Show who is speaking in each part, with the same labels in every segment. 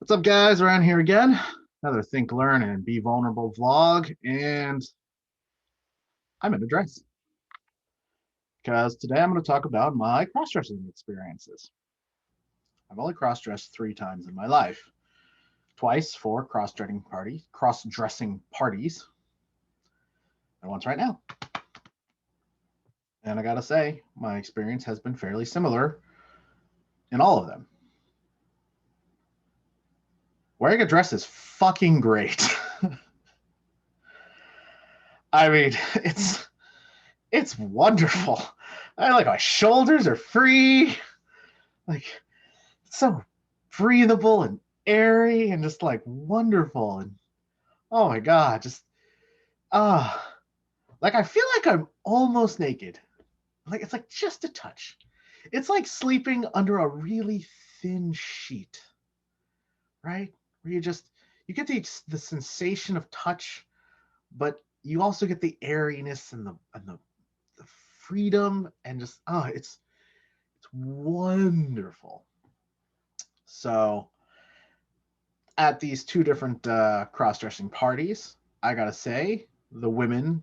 Speaker 1: What's up, guys? Around here again. Another Think, Learn, and Be Vulnerable vlog. And I'm in a dress because today I'm going to talk about my cross dressing experiences. I've only cross dressed 3 times in my life, twice for cross dressing parties, and once right now. And I gotta say, my experience has been fairly similar in all of them. Wearing a dress is fucking great. I mean, it's wonderful. I like my shoulders are free. Like it's so breathable and airy and just like wonderful. And oh my god, just like I feel like I'm almost naked. Like it's like just a touch. It's like sleeping under a really thin sheet, right? Where you get the sensation of touch, but you also get the airiness and the freedom and just it's wonderful. So at these 2 different cross-dressing parties, I gotta say the women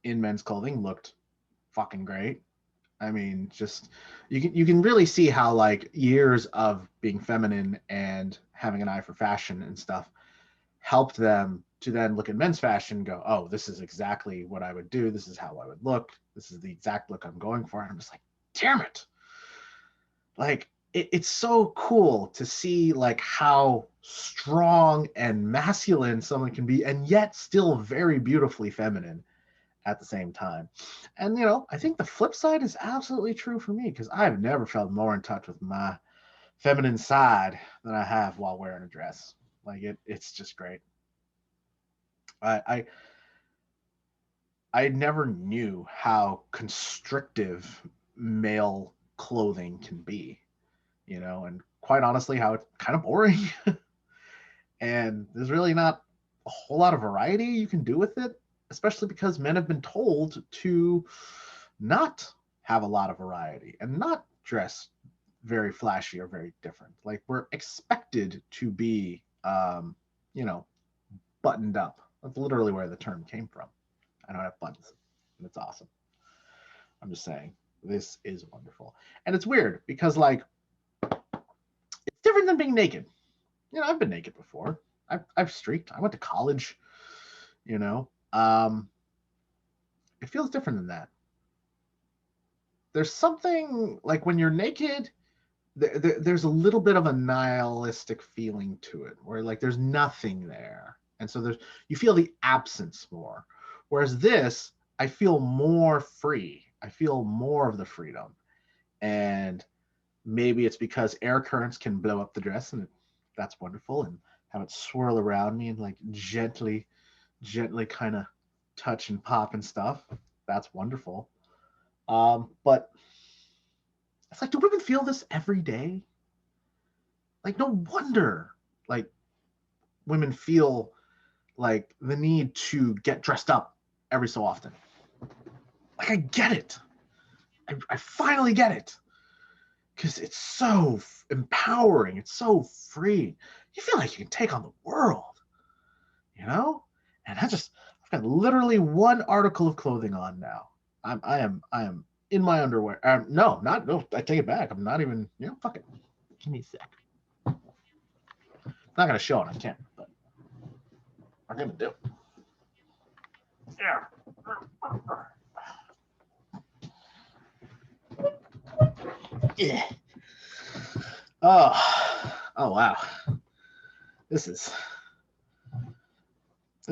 Speaker 1: in men's clothing looked fucking great. I mean, just you can really see how like years of being feminine and having an eye for fashion and stuff helped them to then look at men's fashion and go, oh, this is exactly what I would do. This is how I would look. This is the exact look I'm going for. And I'm just like, damn it. Like it's so cool to see like how strong and masculine someone can be and yet still very beautifully feminine at the same time. And I think the flip side is absolutely true for me because I've never felt more in touch with my feminine side than I have while wearing a dress. Like it's just great. I I never knew how constrictive male clothing can be, and quite honestly, how it's kind of boring. And there's really not a whole lot of variety you can do with it, especially because men have been told to not have a lot of variety and not dress very flashy or very different. Like we're expected to be, buttoned up. That's literally where the term came from. I don't have buttons, and it's awesome. I'm just saying, this is wonderful, and it's weird because like it's different than being naked. I've been naked before. I've streaked. I went to college. You know, um, it feels different than that. There's something like when you're naked, there's a little bit of a nihilistic feeling to it, where like there's nothing there, and so you feel the absence more. Whereas this, I feel more free. I feel more of the freedom, and maybe it's because air currents can blow up the dress, and that's wonderful, and have it swirl around me and like gently kind of touch and pop and stuff. That's wonderful. But it's like, do women feel this every day? Like, no wonder, like, women feel like the need to get dressed up every so often. Like, I get it. I finally get it. Because it's so empowering. It's so free. You feel like you can take on the world, you know? And I've got literally one article of clothing on now. I am in my underwear. No, I take it back. I'm not even, fuck it. Give me a sec. Not gonna show it on camera, but I'm gonna do. Yeah. Yeah. Oh wow. This is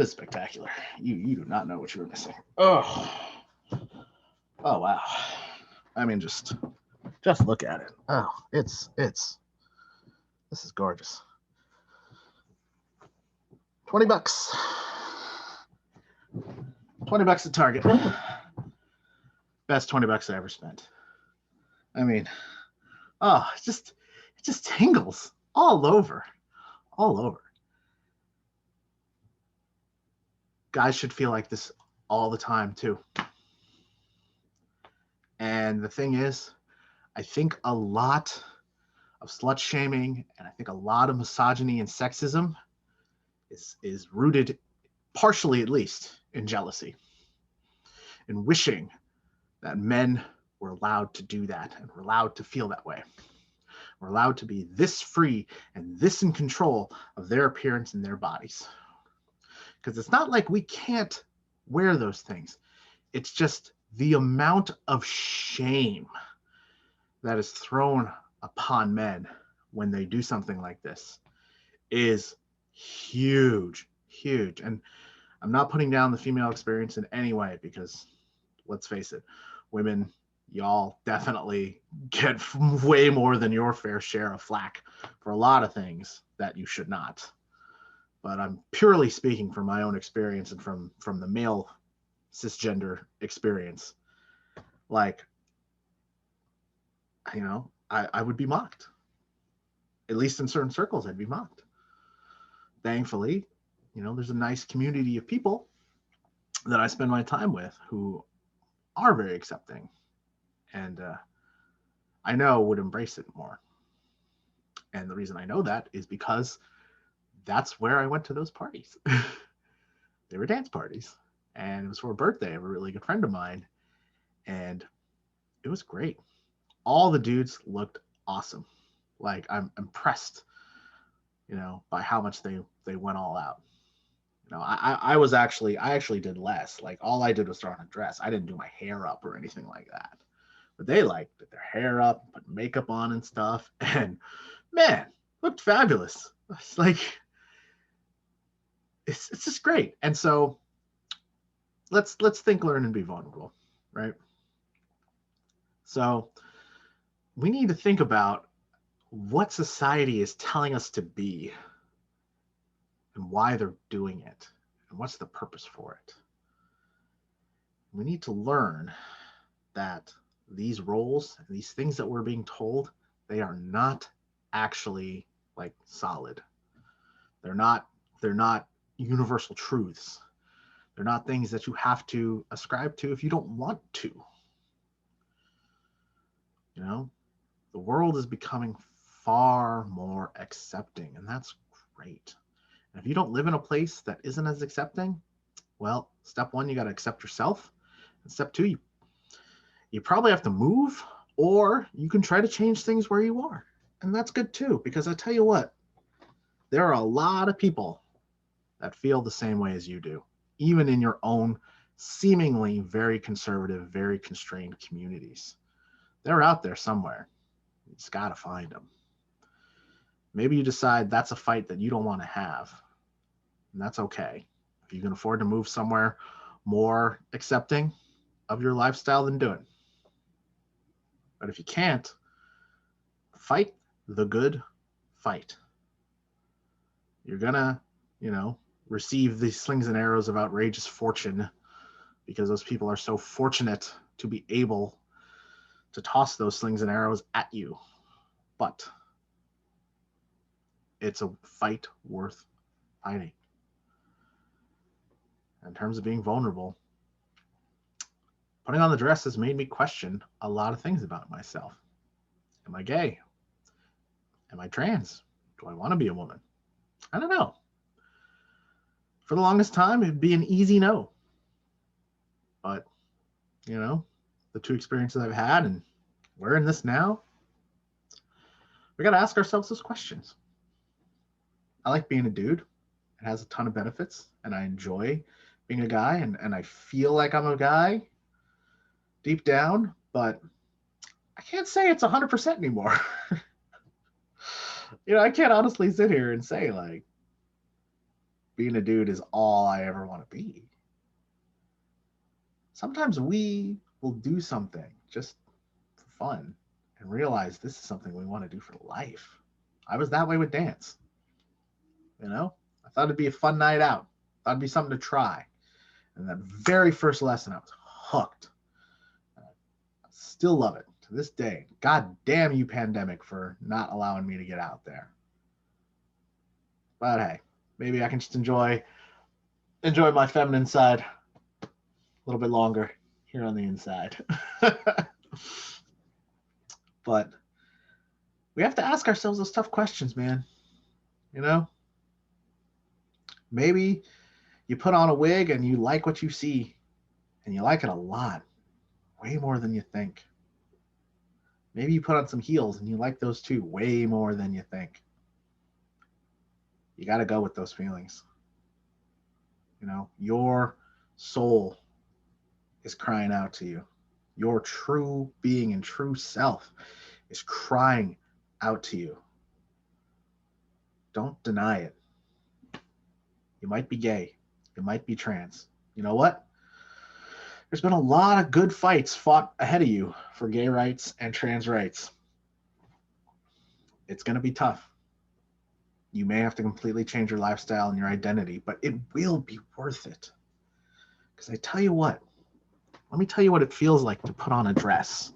Speaker 1: spectacular. You do not know what you were missing. Oh wow. I mean, just look at it. Oh, this is gorgeous. $20. $20 at Target. Best $20 I ever spent. I mean, it just tingles all over. All over. Guys should feel like this all the time too. And the thing is, I think a lot of slut shaming, and I think a lot of misogyny and sexism is rooted, partially at least, in jealousy, in wishing that men were allowed to do that and were allowed to feel that way. We're allowed to be this free and this in control of their appearance and their bodies. Because it's not like we can't wear those things. It's just the amount of shame that is thrown upon men when they do something like this is huge, huge. And I'm not putting down the female experience in any way, because let's face it, women, y'all definitely get way more than your fair share of flack for a lot of things that you should not. But I'm purely speaking from my own experience and from the male cisgender experience. Like, you know, I would be mocked. At least in certain circles, I'd be mocked. Thankfully, you know, there's a nice community of people that I spend my time with who are very accepting, and I know would embrace it more. And the reason I know that is because that's where I went to those parties. They were dance parties, and it was for a birthday of a really good friend of mine, and it was great. All the dudes looked awesome. Like, I'm impressed, you know, by how much they went all out. You know, I actually did less. Like, all I did was throw on a dress. I didn't do my hair up or anything like that. But they like did their hair up, put makeup on and stuff, and man, looked fabulous. It's like, it's just great. And so let's think, learn, and be vulnerable, right? So we need to think about what society is telling us to be and why they're doing it and what's the purpose for it. We need to learn that these roles and these things that we're being told, they are not actually like solid. They're not universal truths. They're not things that you have to ascribe to if you don't want to. You know, the world is becoming far more accepting, and that's great. And if you don't live in a place that isn't as accepting, well, step one, you got to accept yourself. And step two, you probably have to move, or you can try to change things where you are. And that's good too, because I tell you what, there are a lot of people that feel the same way as you do, even in your own seemingly very conservative, very constrained communities. They're out there somewhere. You just got to find them. Maybe you decide that's a fight that you don't want to have, and that's okay. If you can afford to move somewhere more accepting of your lifestyle, then do it. But if you can't, fight the good fight. You're gonna, you know, receive these slings and arrows of outrageous fortune because those people are so fortunate to be able to toss those slings and arrows at you. But it's a fight worth fighting. In terms of being vulnerable, putting on the dress has made me question a lot of things about myself. Am I gay? Am I trans? Do I want to be a woman? I don't know. For the longest time, it'd be an easy no. But, you know, the two experiences I've had, and we're in this now, we got to ask ourselves those questions. I like being a dude. It has a ton of benefits, and I enjoy being a guy, and I feel like I'm a guy deep down, but I can't say it's 100% anymore. You know, I can't honestly sit here and say, like, being a dude is all I ever want to be. Sometimes we will do something just for fun and realize this is something we want to do for life. I was that way with dance. You know, I thought it'd be a fun night out. Thought it'd be something to try. And that very first lesson, I was hooked. I still love it to this day. God damn you, pandemic, for not allowing me to get out there. But hey, maybe I can just enjoy my feminine side a little bit longer here on the inside. But We have to ask ourselves those tough questions, man. You know, maybe you put on a wig and you like what you see, and you like it a lot, way more than you think. Maybe you put on some heels and you like those too, way more than you think. You got to go with those feelings. You know, your soul is crying out to you. Your true being and true self is crying out to you. Don't deny it. You might be gay. You might be trans. You know what? There's been a lot of good fights fought ahead of you for gay rights and trans rights. It's going to be tough. You may have to completely change your lifestyle and your identity, but it will be worth it. Because I tell you what, let me tell you what it feels like to put on a dress.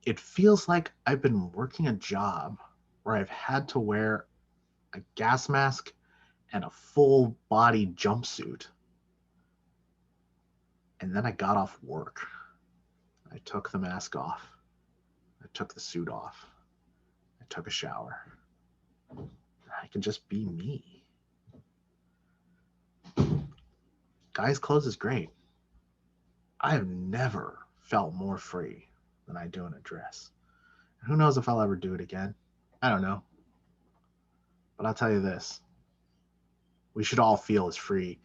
Speaker 1: It feels like I've been working a job where I've had to wear a gas mask and a full body jumpsuit. And then I got off work. I took the mask off. I took the suit off. I took a shower. I can just be me. Guys' clothes is great. I have never felt more free than I do in a dress. And who knows if I'll ever do it again? I don't know. But I'll tell you this. We should all feel as free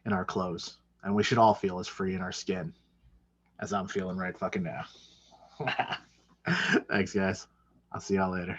Speaker 1: in our clothes. And we should all feel as free in our skin as I'm feeling right fucking now. Thanks, guys. I'll see y'all later.